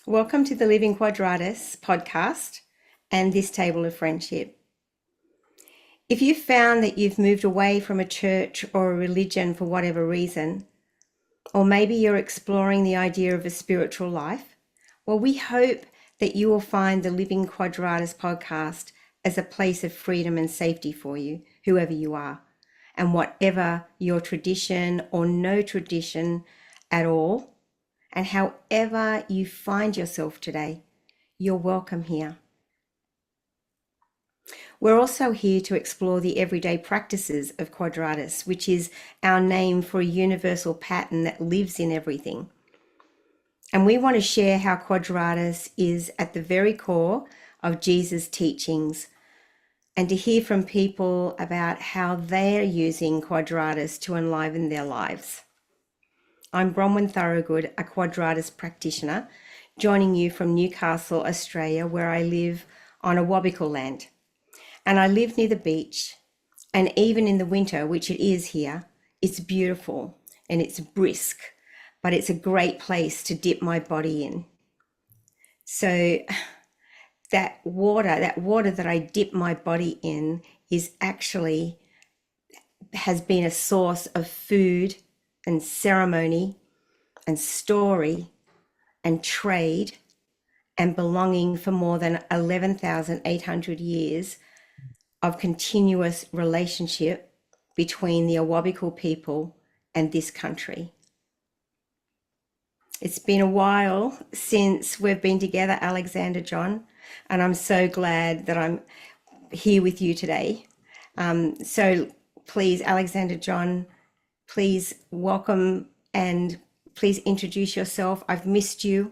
Welcome to the Living Quadratos podcast and this table of friendship. If you've found that you've moved away from a church or a religion for whatever reason, or maybe you're exploring the idea of a spiritual life, well, we hope that you will find the Living Quadratos podcast as a place of freedom and safety for you, whoever you are, and whatever your tradition or no tradition at all. And however you find yourself today, you're welcome here. We're also here to explore the everyday practices of Quadratus, which is our name for a universal pattern that lives in everything. And we want to share how Quadratus is at the very core of Jesus' teachings, and to hear from people about how they're using Quadratus to enliven their lives. I'm Bronwyn Thoroughgood, a Quadratus practitioner, joining you from Newcastle, Australia, where I live on Awabakal land. And I live near the beach, and even in the winter, which it is here, it's beautiful and it's brisk, but it's a great place to dip my body in. So that water that I dip my body in has been a source of food and ceremony and story and trade and belonging for more than 11,800 years of continuous relationship between the Awabakal people and this country. It's been a while since we've been together, Alexander John, and I'm so glad that I'm here with you today. So please, Alexander John, please welcome and please introduce yourself. I've missed you.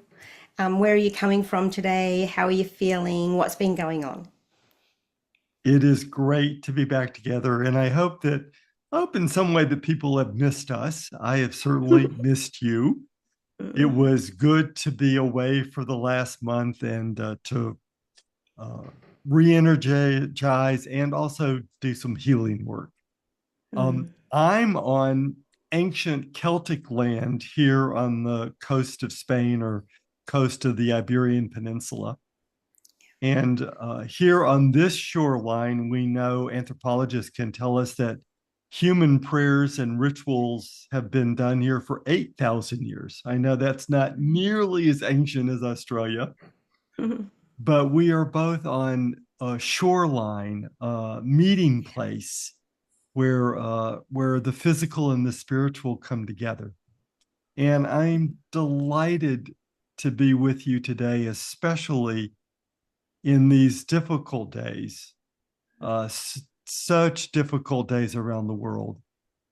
Where are you coming from today? How are you feeling? What's been going on? It is great to be back together, and I hope in some way that people have missed us. I have certainly missed you. It was good to be away for the last month and to re-energize and also do some healing work. I'm on ancient Celtic land here on the coast of Spain or coast of the Iberian Peninsula. And here on this shoreline, we know anthropologists can tell us that human prayers and rituals have been done here for 8,000 years. I know that's not nearly as ancient as Australia, but we are both on a shoreline, meeting place where the physical and the spiritual come together. And I'm delighted to be with you today, especially in these difficult days, such difficult days around the world.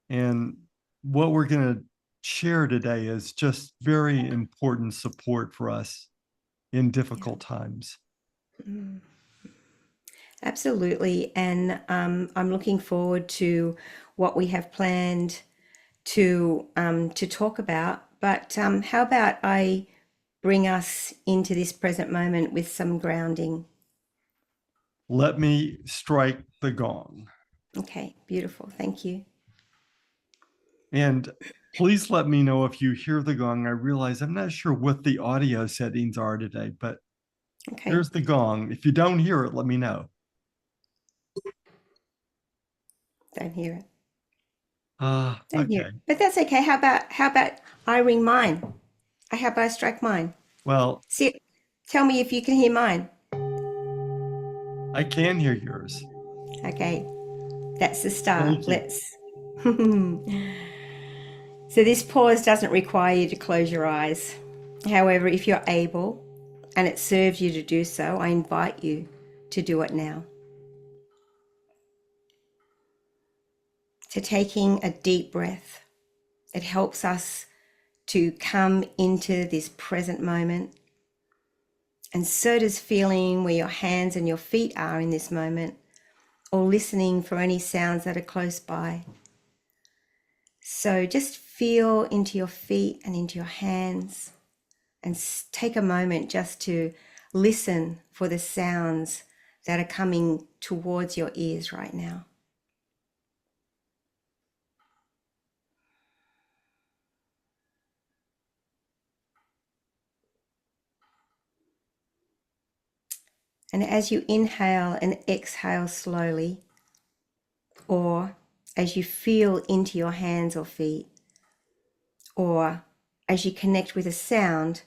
And what we're going to share today is just very important support for us in difficult times. Absolutely. And I'm looking forward to what we have planned to talk about. But how about I bring us into this present moment with some grounding? Let me strike the gong. Okay, beautiful. Thank you. And please let me know if you hear the gong. I realize I'm not sure what the audio settings are today, but Okay, here's the gong. If you don't hear it, let me know. don't hear it. Don't hear Okay. it. But that's okay. How about I ring mine? How about I strike mine? Well, See, tell me if you can hear mine. I can hear yours. Okay, that's the start. Thank you. Let's. So this pause doesn't require you to close your eyes. However, if you're able and it serves you to do so, I invite you to do it now. So taking a deep breath, it helps us to come into this present moment. And so does feeling where your hands and your feet are in this moment, or listening for any sounds that are close by. So just feel into your feet and into your hands and take a moment just to listen for the sounds that are coming towards your ears right now. And as you inhale and exhale slowly, or as you feel into your hands or feet, or as you connect with a sound,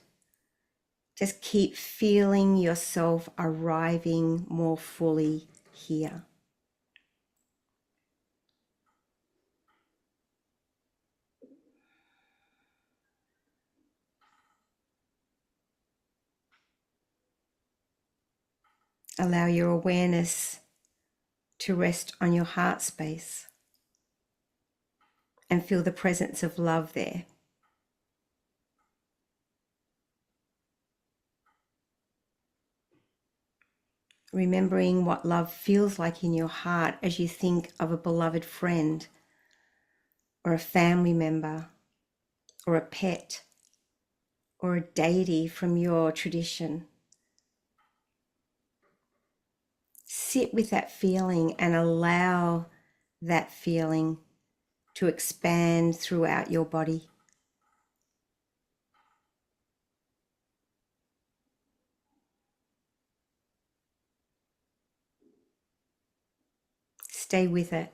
just keep feeling yourself arriving more fully here. Allow your awareness to rest on your heart space and feel the presence of love there. Remembering what love feels like in your heart as you think of a beloved friend or a family member or a pet or a deity from your tradition. Sit with that feeling and allow that feeling to expand throughout your body. Stay with it.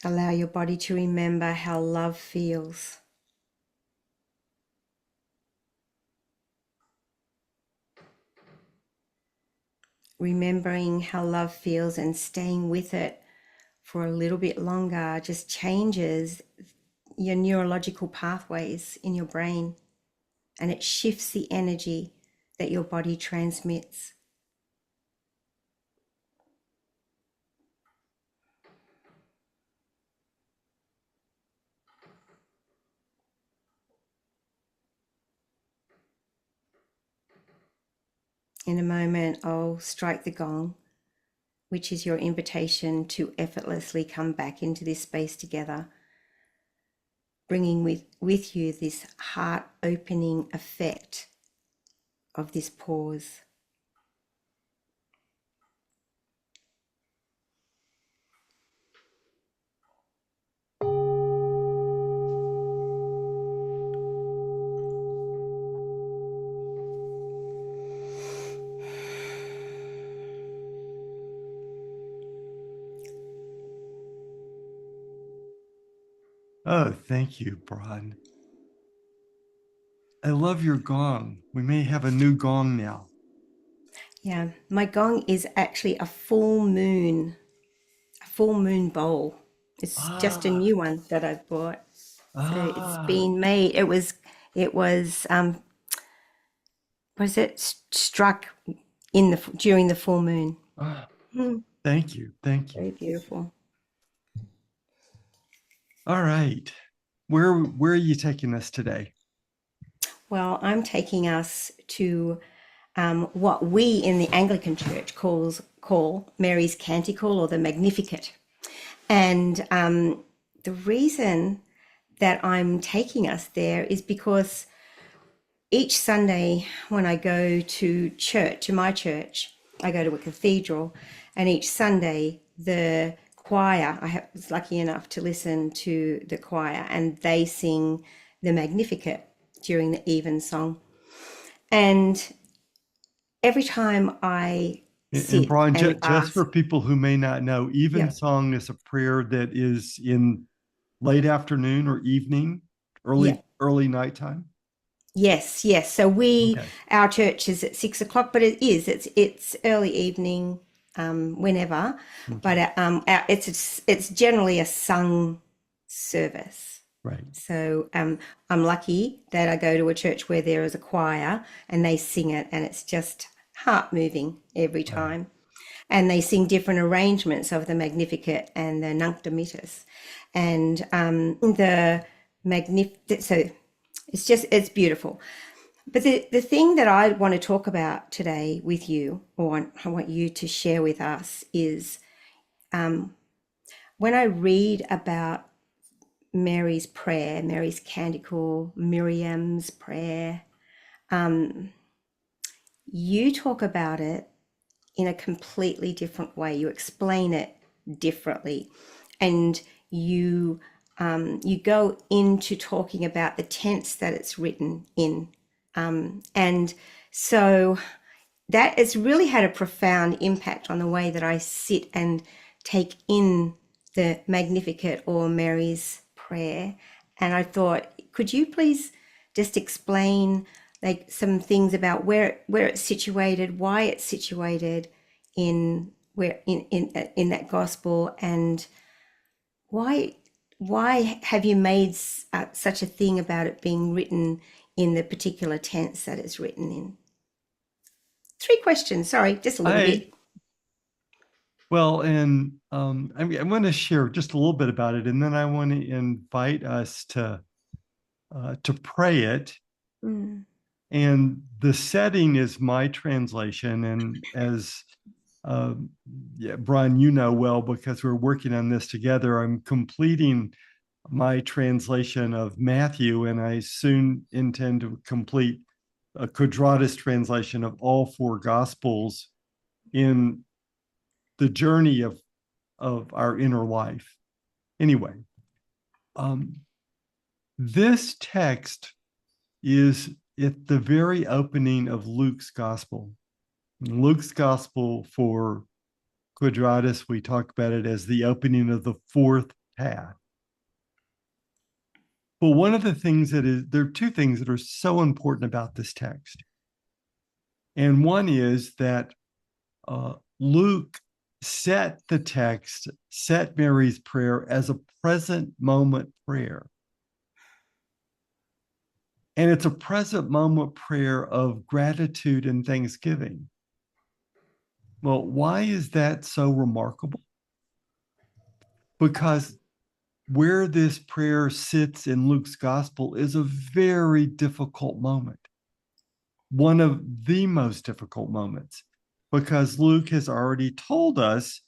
Allow your body to remember how love feels. Remembering how love feels and staying with it for a little bit longer just changes your neurological pathways in your brain, and it shifts the energy that your body transmits. In a moment, I'll strike the gong, which is your invitation to effortlessly come back into this space together, bringing with you this heart-opening effect of this pause. Oh, thank you, Brian. I love your gong. We may have a new gong now. Yeah, my gong is actually a full moon bowl. It's just a Ah, new one that I've bought. So it's ah, been made. Was it struck in during the full moon? ah. Hmm, Thank you. Thank you. very beautiful. All right. Where are you taking us today? Well, I'm taking us to what we in the Anglican Church call Mary's Canticle or the Magnificat. And the reason that I'm taking us there is because each Sunday when I go to church, to my church, I go to a cathedral, and each Sunday the choir, was lucky enough to listen to the choir, and they sing the Magnificat during the evensong. And every time I And sit Brian, and just for ask, people who may not know, yeah, evensong is a prayer that is in late afternoon or evening, yeah, early nighttime. yes, yes. So Okay. our church is at 6 o'clock, but it's early evening, whenever. Okay. But it's generally a sung service. Right. So I'm lucky that I go to a church where there is a choir and they sing it, and it's just heart moving every Right. time. And they sing different arrangements of the Magnificat and the Nunc Dimittis, and the Magnificat. So it's beautiful. But the thing that I want to talk about today with you, or I want you to share with us, is when I read about Mary's prayer, Mary's canticle, Miriam's prayer, you talk about it in a completely different way. You explain it differently, and you you go into talking about the tense that it's written in. And so that it's really had a profound impact on the way that I sit and take in the Magnificat or Mary's prayer. And I thought, could you please just explain like some things about where it's situated, why it's situated in that gospel, and why have you made such a thing about it being written in the particular tense that it's written in? 3 questions, sorry, just a little bit. Well, and I'm going to share just a little bit about it, and then I want to invite us to pray it. And the setting is my translation, and as Brian, you know well, because we're working on this together, I'm completing my translation of Matthew, and I soon intend to complete a Quadratus translation of all 4 Gospels in the journey of our inner life. Anyway, this text is at the very opening of Luke's Gospel. Luke's Gospel for Quadratus, we talk about it as the opening of the 4th path. But one of the things there are 2 things that are so important about this text. And one is that Luke set the text, set Mary's prayer as a present moment prayer. And it's a present moment prayer of gratitude and thanksgiving. Well, why is that so remarkable? Because where this prayer sits in Luke's gospel is a very difficult moment. One of the most difficult moments, because Luke has already told us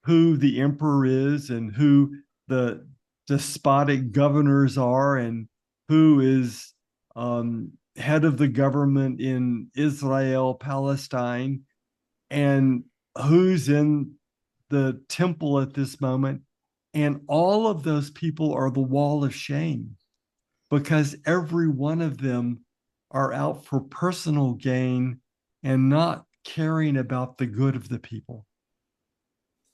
who the emperor is and who the despotic governors are and who is head of the government in Israel, Palestine, and who's in the temple at this moment. And all of those people are the wall of shame, because every one of them are out for personal gain and not caring about the good of the people.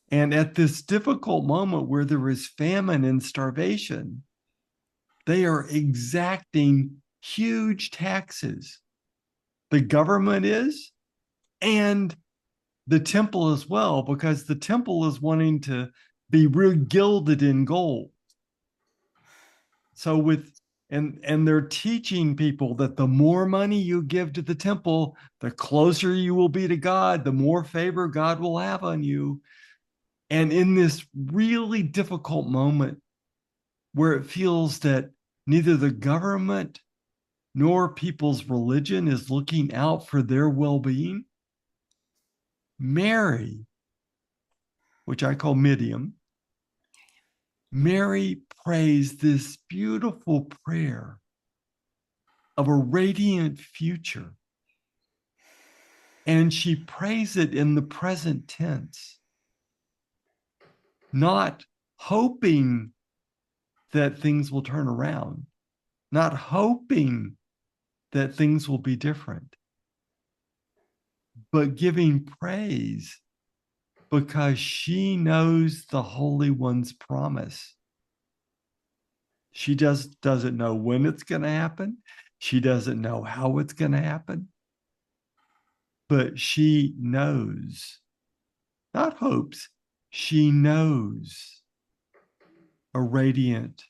And at this difficult moment where there is famine and starvation, they are exacting huge taxes. The government is, and the temple as well, because the temple is wanting to be gilded in gold. So and they're teaching people that the more money you give to the temple, the closer you will be to God, the more favor God will have on you. And in this really difficult moment where it feels that neither the government nor people's religion is looking out for their well-being, Mary, which I call Miriam, Mary prays this beautiful prayer of a radiant future. And she prays it in the present tense, not hoping that things will turn around, not hoping that things will be different, but giving praise because she knows the Holy One's promise. She doesn't know when it's going to happen. She doesn't know how it's going to happen. But she knows, not hopes, she knows a radiant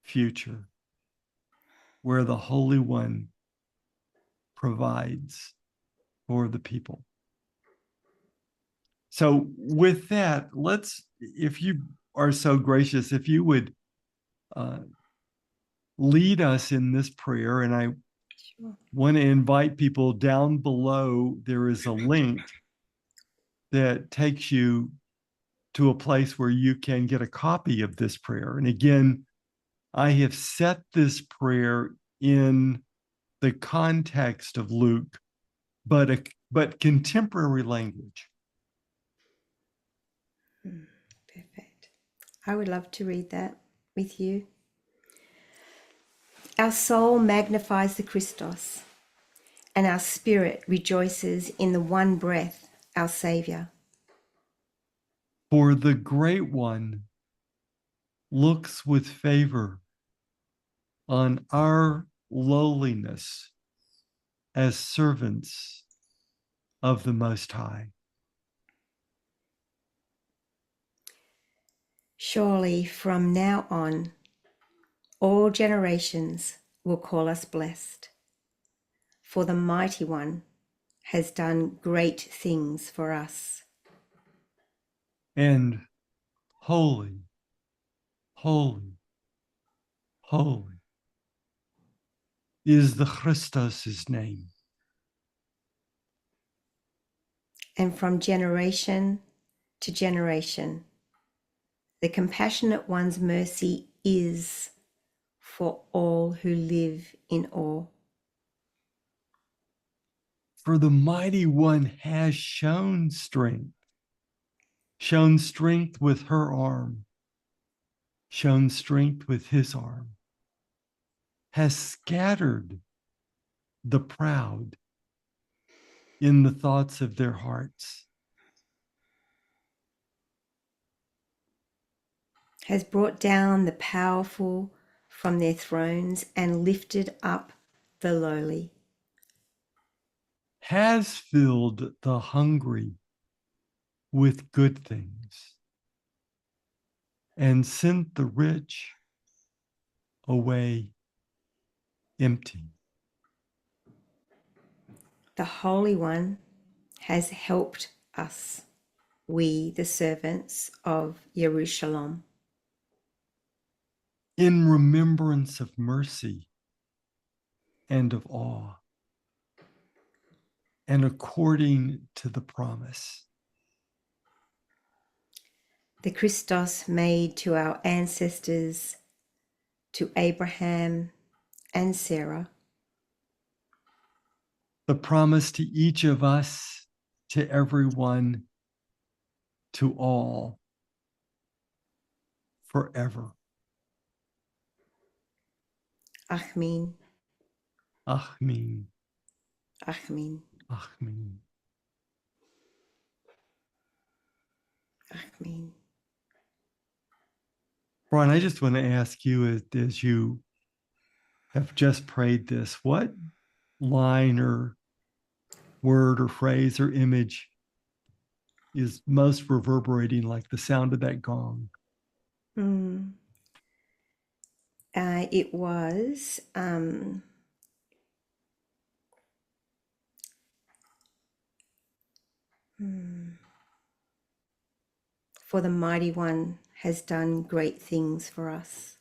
future where the Holy One provides for the people. So with that, if you are so gracious, if you would lead us in this prayer, and I want to invite people down below. There is a link that takes you to a place where you can get a copy of this prayer. And again, I have set this prayer in the context of Luke, but contemporary language. Perfect. I would love to read that. with you. Our soul magnifies the Christos, and our spirit rejoices in the one breath, our Saviour. For the Great One looks with favor on our lowliness as servants of the Most High. Surely from now on, all generations will call us blessed, for the Mighty One has done great things for us. And holy, holy, holy is the Christos' name. And from generation to generation, the compassionate one's mercy is for all who live in awe. For the Mighty One has shown strength with her arm, shown strength with his arm, has scattered the proud in the thoughts of their hearts, has brought down the powerful from their thrones and lifted up the lowly, has filled the hungry with good things, and sent the rich away empty. The Holy One has helped us, we the servants of Jerusalem. In remembrance of mercy and of awe, and according to the promise. The Christos made to our ancestors, to Abraham and Sarah. The promise to each of us, to everyone, to all, forever. Achmin, Achmin, Achmin, Achmin. Achmin. Brian, I just want to ask you, as you have just prayed this, what line or word or phrase or image is most reverberating like the sound of that gong? It was for the Mighty One has done great things for us.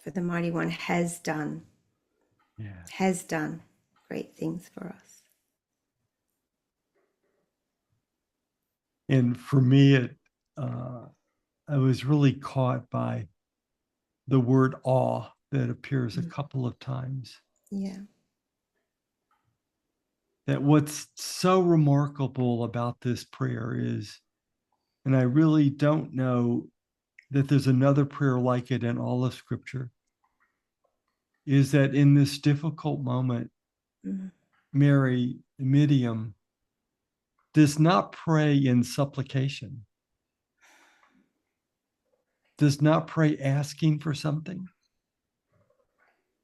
For the Mighty One has done great things for us. And for me, I was really caught by the word awe that appears a couple of times. Yeah. That what's so remarkable about this prayer is, and I really don't know that there's another prayer like it in all of Scripture, is that in this difficult moment, Mary, Miriam, does not pray in supplication, does not pray asking for something,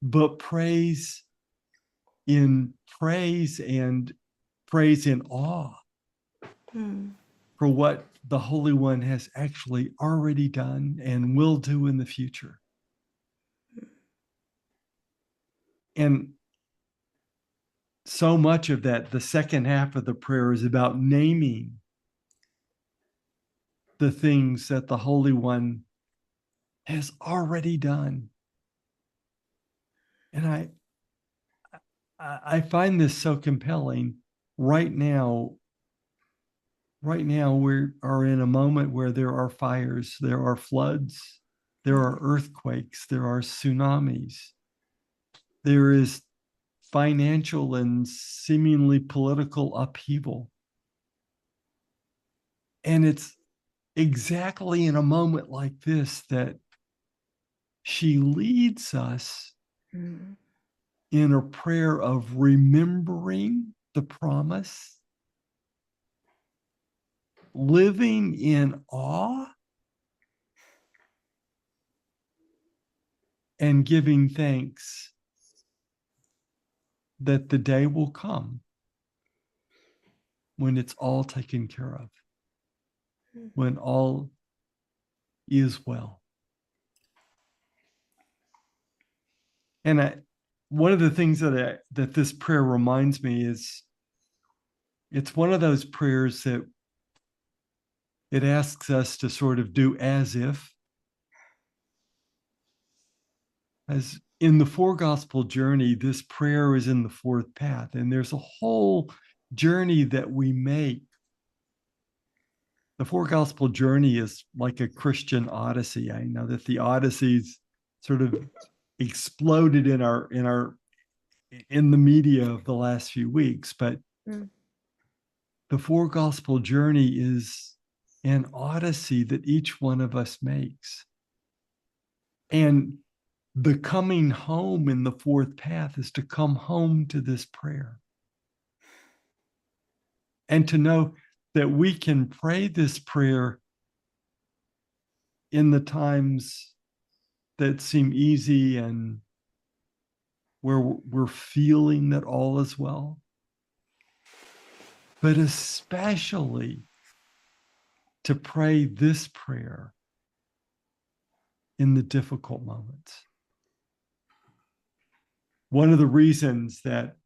but prays in praise and praise in awe for what the Holy One has actually already done and will do in the future. And so much of that, the second half of the prayer, is about naming the things that the Holy One has already done. And I find this so compelling. Right now we are in a moment where there are fires, there are floods, there are earthquakes, there are tsunamis, there is financial and seemingly political upheaval. And it's exactly in a moment like this that she leads us in a prayer of remembering the promise, living in awe, and giving thanks that the day will come when it's all taken care of, when all is well. And one of the things that this prayer reminds me is it's one of those prayers that it asks us to sort of do as if, as in the four gospel journey, this prayer is in the fourth path, and there's a whole journey that we make. The four gospel journey is like a Christian odyssey. I know that the Odyssey's sort of exploded in the media of the last few weeks, but the four gospel journey is an odyssey that each one of us makes. And the coming home in the fourth path is to come home to this prayer and to know that we can pray this prayer in the times that seem easy and where we're feeling that all is well, but especially to pray this prayer in the difficult moments. One of the reasons that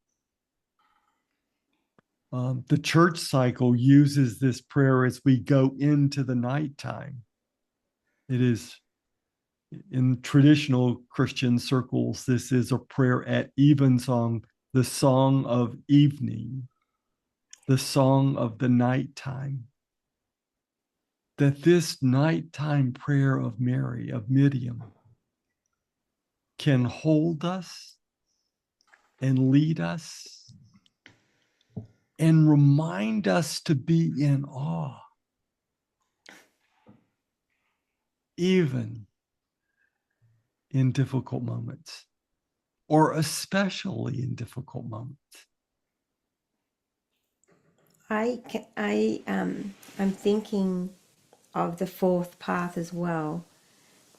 the church cycle uses this prayer as we go into the nighttime. It is, in traditional Christian circles, this is a prayer at evensong, the song of evening, the song of the nighttime. That this nighttime prayer of Mary, of Miriam, can hold us and lead us and remind us to be in awe, even in difficult moments, or especially in difficult moments. I'm thinking of the fourth path as well,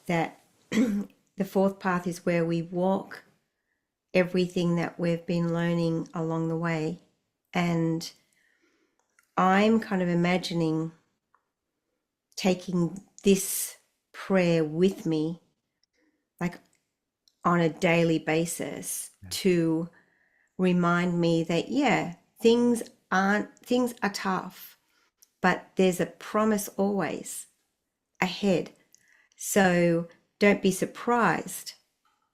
that the fourth path is where we walk everything that we've been learning along the way. And I'm kind of imagining taking this prayer with me, like on a daily basis, to remind me that, yeah, things are tough, but there's a promise always ahead. So don't be surprised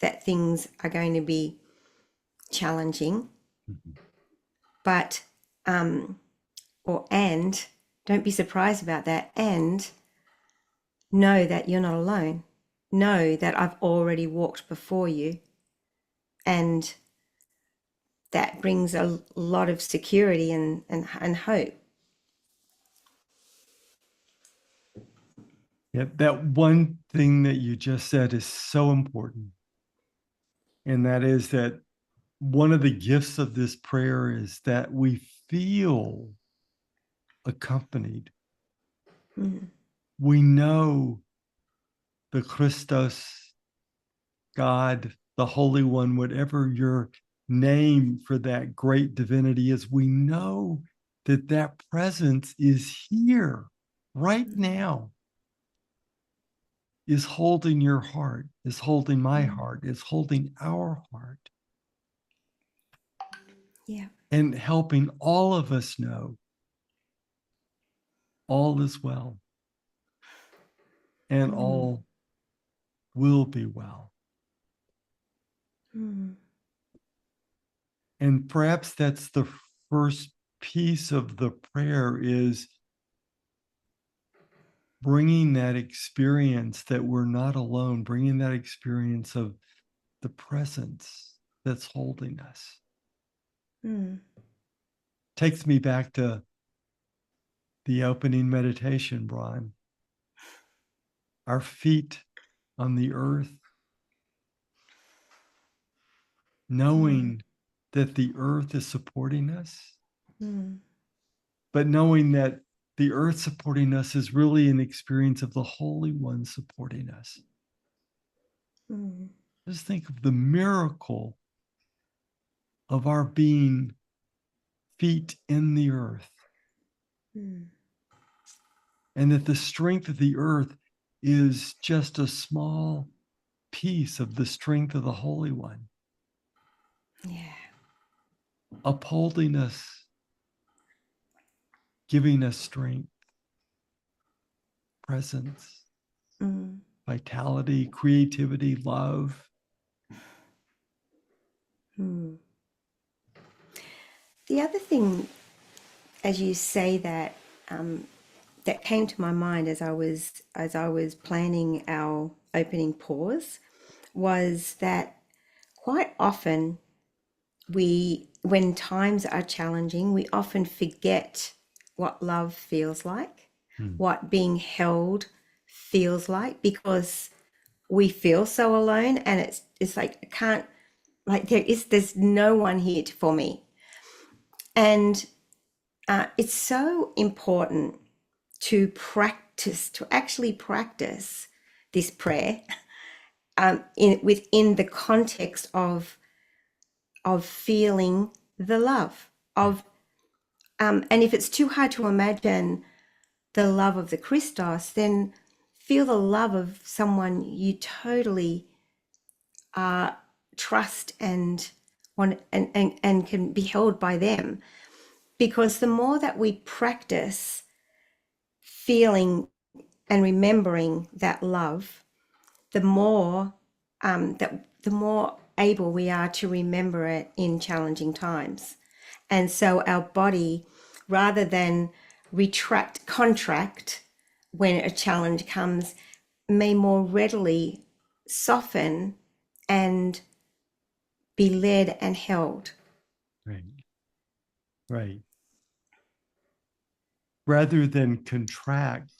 that things are going to be challenging, but and don't be surprised about that, and know that you're not alone. Know that I've already walked before you, and that brings a lot of security and hope. Yeah, that one thing that you just said is so important. And that is that one of the gifts of this prayer is that we feel accompanied. We know the Christos, God, the Holy One, whatever your name for that great divinity is, we know that that presence is here right now, is holding your heart, is holding my heart, is holding our heart. Yeah. And helping all of us know all is well and all will be well. And perhaps that's the first piece of the prayer, is bringing that experience that we're not alone, bringing that experience of the presence that's holding us. Takes me back to the opening meditation, Brian. Our feet on the earth, knowing that the earth is supporting us, but knowing that the earth supporting us is really an experience of the Holy One supporting us. Just think of the miracle of our being feet in the earth, and that the strength of the earth is just a small piece of the strength of the Holy One. Yeah. Upholding us, giving us strength, presence, vitality, creativity, love. The other thing, as you say that, that came to my mind as I was planning our opening pause, was that quite often when times are challenging, we often forget what love feels like, what being held feels like, because we feel so alone, and it's like I can't, like there's no one here for me. And it's so important to actually practice this prayer within the context of feeling the love of, and if it's too hard to imagine the love of the Christos, then feel the love of someone you totally trust and want, and can be held by them. Because the more that we practice feeling and remembering that love, the more the more able we are to remember it in challenging times. And so our body, rather than contract when a challenge comes, may more readily soften and be led and held. Right. Right. Rather than contract,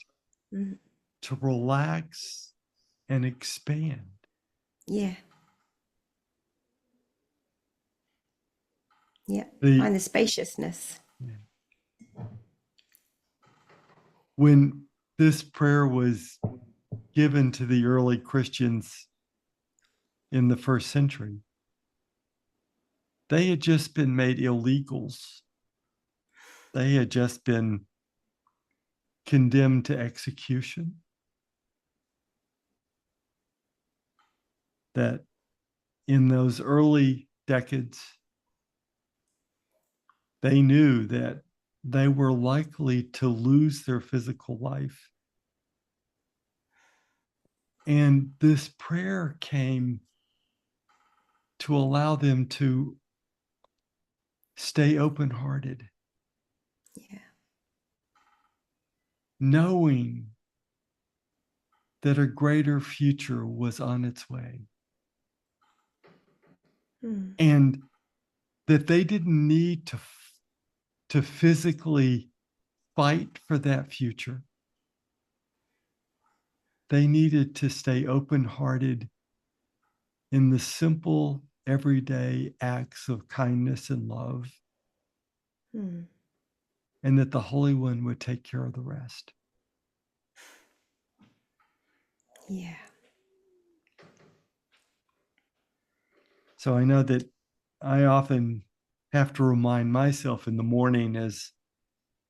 to relax and expand. Yeah. Yeah. Find the spaciousness. When this prayer was given to the early Christians in the first century, they had just been made illegals. They had just been condemned to execution. That in those early decades, they knew that they were likely to lose their physical life. And this prayer came to allow them to stay open-hearted, knowing that a greater future was on its way. And that they didn't need to physically fight for that future. They needed to stay open-hearted in the simple, everyday acts of kindness and love, and that the Holy One would take care of the rest. Yeah. So I know that I often have to remind myself in the morning as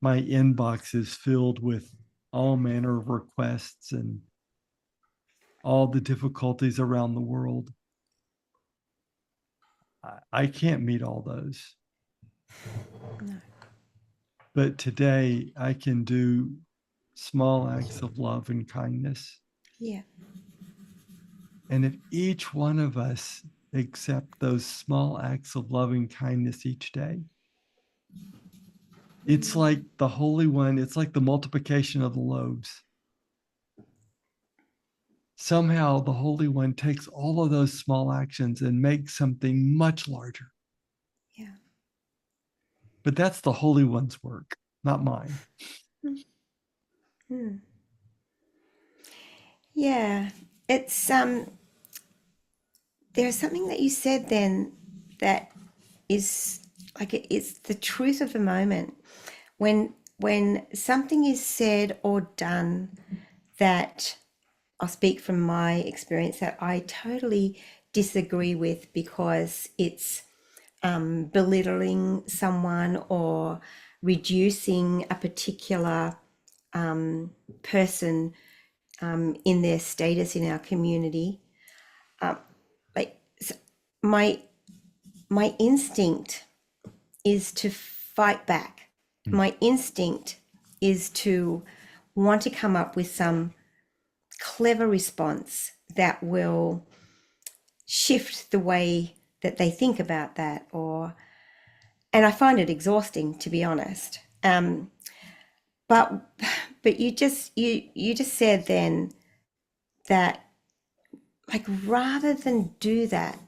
my inbox is filled with all manner of requests and all the difficulties around the world. I can't meet all those. No. But today I can do small acts of love and kindness. Yeah. And if each one of us accept those small acts of loving kindness each day, it's like the Holy One, it's like the multiplication of the loaves. Somehow the Holy One takes all of those small actions and makes something much larger. Yeah. But that's the Holy One's work, not mine. Yeah, it's there's something that you said then that is like it's the truth of the moment. When something is said or done that I'll speak from my experience that I totally disagree with because it's belittling someone or reducing a particular person in their status in our community. Like my my instinct is to fight back. My instinct is to want to come up with some clever response that will shift the way that they think about that, or and I find it exhausting, to be honest. But you just said then that, like, rather than do that,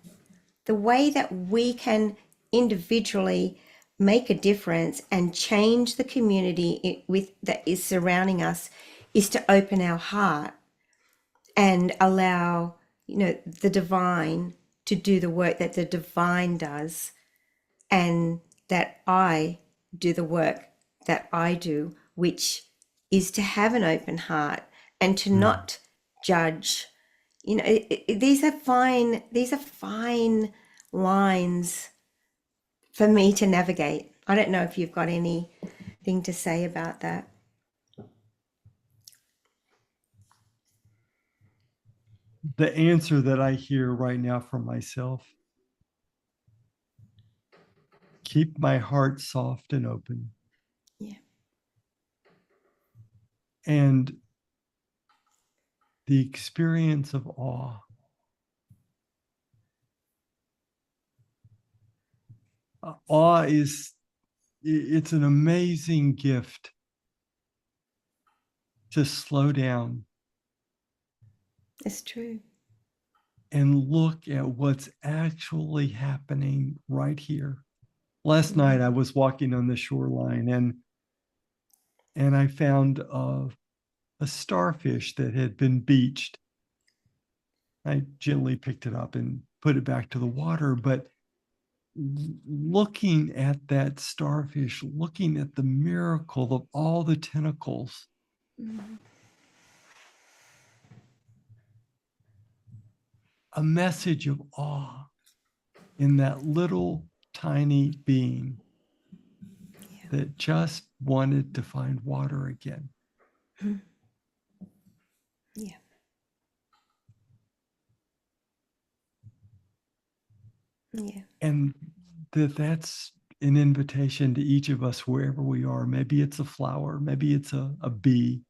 the way that we can individually make a difference and change the community with that is surrounding us is to open our heart and allow, the divine to do the work that the divine does, and that I do the work that I do, which is to have an open heart and to not judge. These are fine lines for me to navigate. I don't know if you've got anything to say about that. The answer that I hear right now from myself: keep my heart soft and open. Yeah. And the experience of awe. Awe it's an amazing gift to slow down It's true. and look at what's actually happening right here. Last night I was walking on the shoreline and I found a starfish that had been beached. I gently picked it up and put it back to the water, but looking at that starfish, looking at the miracle of all the tentacles, a message of awe in that little tiny being that just wanted to find water again. Yeah. Yeah. And that's an invitation to each of us, wherever we are. Maybe it's a flower, maybe it's a bee,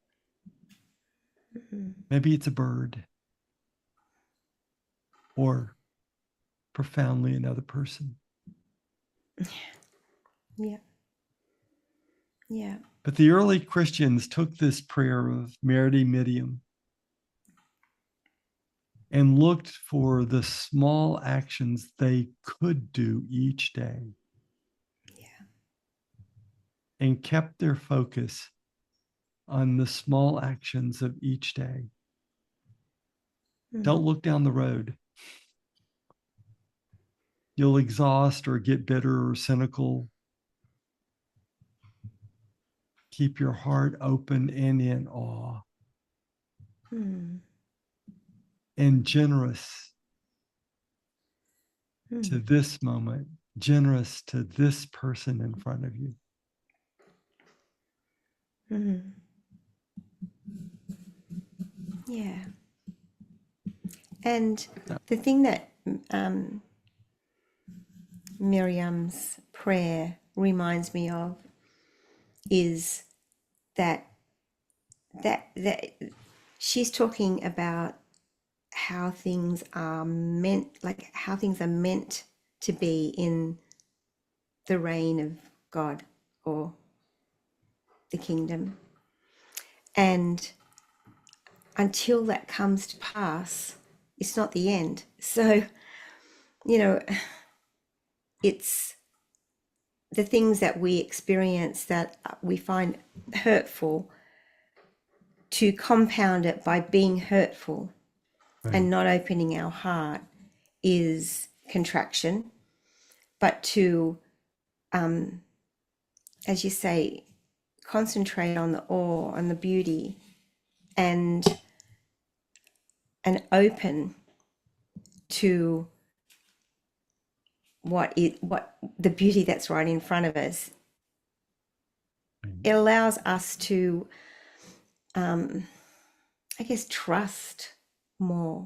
maybe it's a bird, or profoundly another person. Yeah. Yeah. But the early Christians took this prayer of Meriti Medium and looked for the small actions they could do each day. Yeah. And kept their focus on the small actions of each day. Don't look down the road. You'll exhaust or get bitter or cynical. Keep your heart open and in awe and generous to this moment, generous to this person in front of you. Yeah. And the thing that Miriam's prayer reminds me of is that that she's talking about how things are meant to be in the reign of God or the kingdom. And until that comes to pass, it's not the end. So, it's the things that we experience that we find hurtful, to compound it by being hurtful Right. and not opening our heart is contraction. But to, as you say, concentrate on the awe, on the beauty, and open to what the beauty that's right in front of us. It allows us to, I guess, trust more.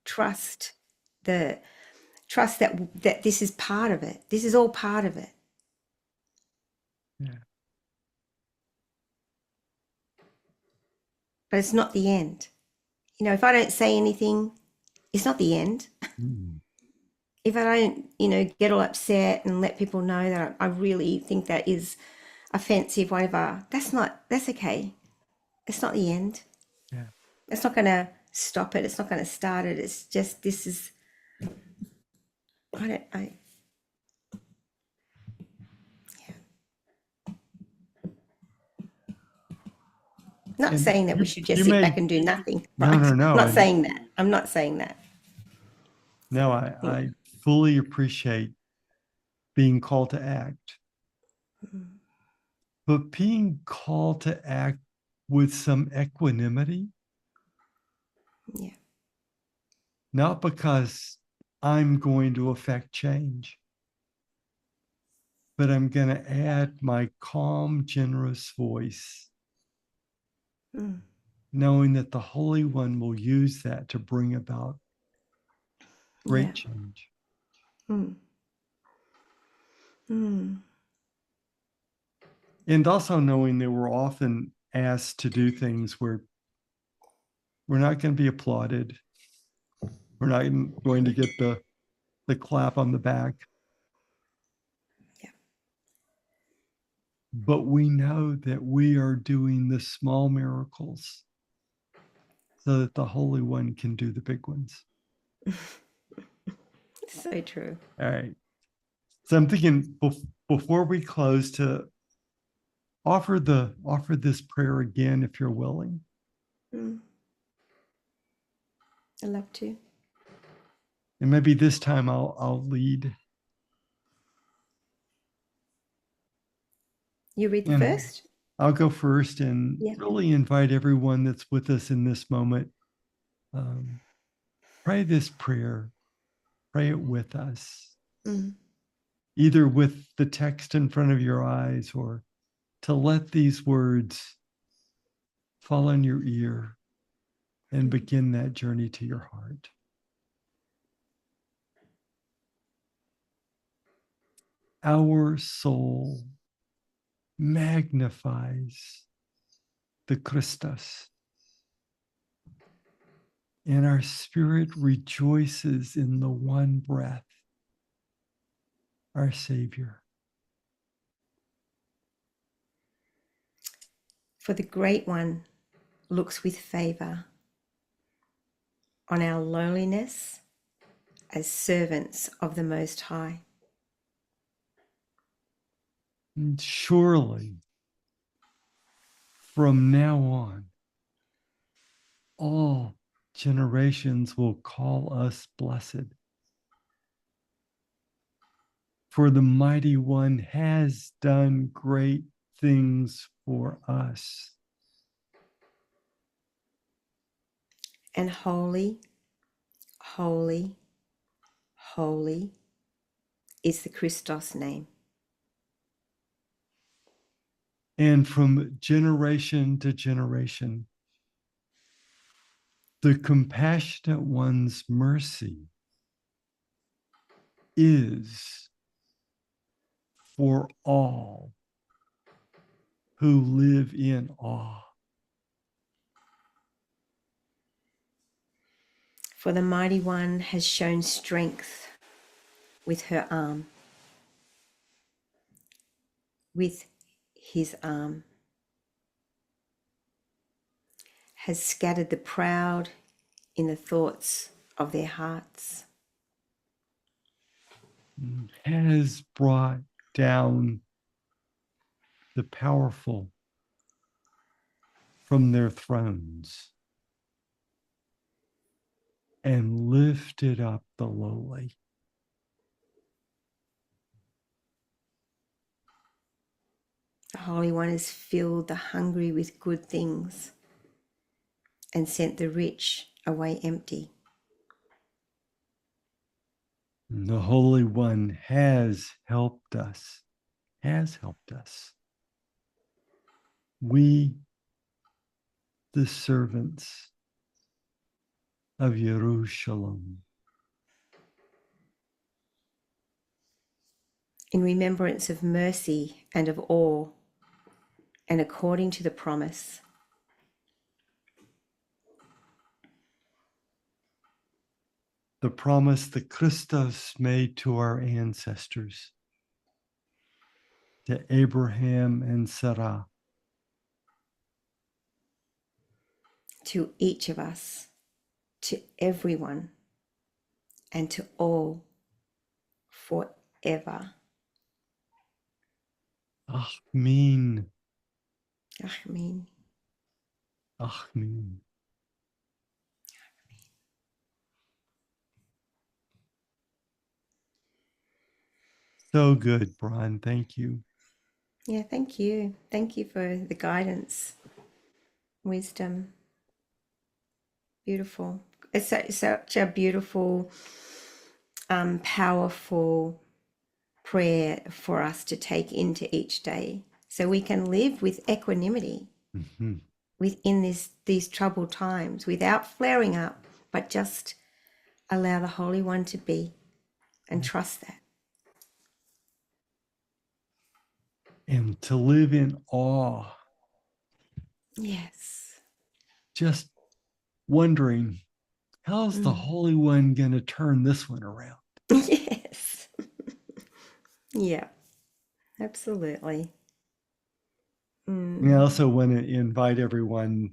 Trust that this is part of it. This is all part of it. Yeah. But it's not the end. You know, if I don't say anything, it's not the end. If I don't, get all upset and let people know that I really think that is offensive, whatever, that's okay. It's not the end. Yeah. It's not going to stop it. It's not going to start it. It's just, this is, not And saying that we should just you sit may, back and do nothing. no, Right? no, no. I'm not saying that. I'm not saying that. No, I fully appreciate being called to act, but being called to act with some equanimity. Yeah. Not because I'm going to affect change, but I'm going to add my calm, generous voice, knowing that the Holy One will use that to bring about great change. And also knowing that we're often asked to do things where we're not going to be applauded. We're not going to get the clap on the back. Yeah. But we know that we are doing the small miracles so that the Holy One can do the big ones. So true. All right. So I'm thinking before we close, to offer this prayer again, if you're willing. I'd love to. And maybe this time I'll lead. You read the first? I'll go first and really invite everyone that's with us in this moment. Pray this prayer. Pray it with us. Either with the text in front of your eyes, or to let these words fall on your ear and begin that journey to your heart. Our soul magnifies the Christus, and our spirit rejoices in the one breath, our Savior. For the Great One looks with favor on our lowliness as servants of the Most High. And surely, from now on, all generations will call us blessed. For the Mighty One has done great things for us. And holy, holy, holy is the Christos name. And from generation to generation, the compassionate one's mercy is for all who live in awe. For the Mighty One has shown strength with her arm, with his arm, has scattered the proud in the thoughts of their hearts, Has brought down the powerful from their thrones and lifted up the lowly. The Holy One has filled the hungry with good things and sent the rich away empty. The Holy One has helped us, We, the servants of Jerusalem. In remembrance of mercy and of awe, and according to the promise. The promise that Christos made to our ancestors, to Abraham and Sarah. To each of us, to everyone, and to all, forever. Amen. Amen. Amen. So good, Brian. Thank you. Yeah, thank you. Thank you for the guidance, wisdom. Beautiful. It's such a beautiful, powerful prayer for us to take into each day so we can live with equanimity within these troubled times without flaring up, but just allow the Holy One to be and trust that. And to live in awe. Yes. Just wondering, how's the Holy One going to turn this one around? Yes. Yeah, absolutely. I also want to invite everyone.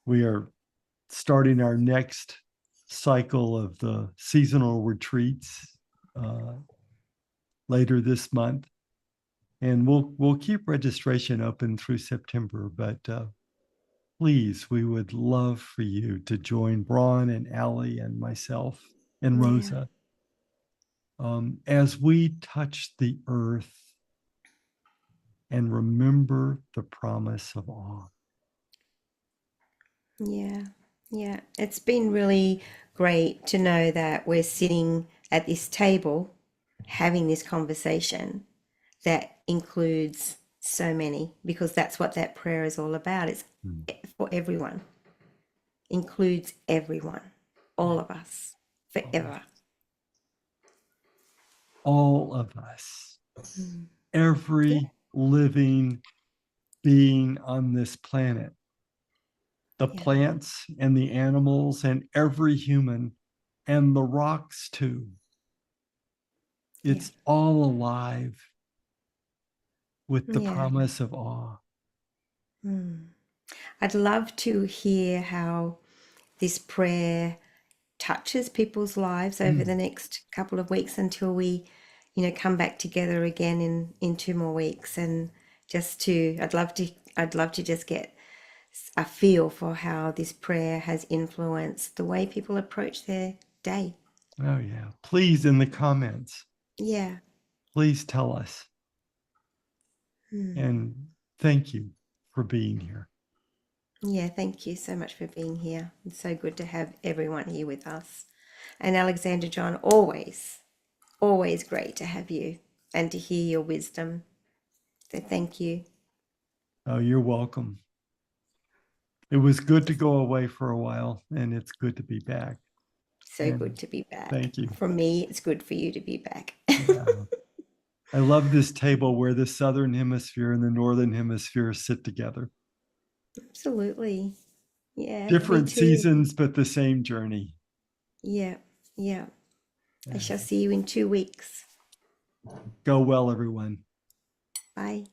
We are starting our next cycle of the seasonal retreats later this month, and we'll keep registration open through September. But please, we would love for you to join Braun and Allie and myself and Rosa as we touch the earth and remember the promise of awe. Yeah, yeah. It's been really great to know that we're sitting at this table having this conversation that includes so many, because that's what that prayer is all about. It's for everyone, includes everyone, all of us, forever. All of us, every living being on this planet, the plants and the animals and every human and the rocks too. It's all alive with the promise of awe. I'd love to hear how this prayer touches people's lives over the next couple of weeks until we, come back together again in 2 more weeks, and I'd love to just get a feel for how this prayer has influenced the way people approach their day. Oh yeah. Please, in the comments, please tell us. And thank you for being here. Yeah, thank you so much for being here. It's so good to have everyone here with us. And Alexander John, always great to have you and to hear your wisdom. So thank you. Oh, you're welcome. It was good to go away for a while, and it's good to be back. So good to be back. Thank you. For me, it's good for you to be back. Yeah. I love this table where the Southern Hemisphere and the Northern Hemisphere sit together. Absolutely. Yeah. Different seasons, but the same journey. Yeah. I shall see you in 2 weeks. Go well, everyone. Bye.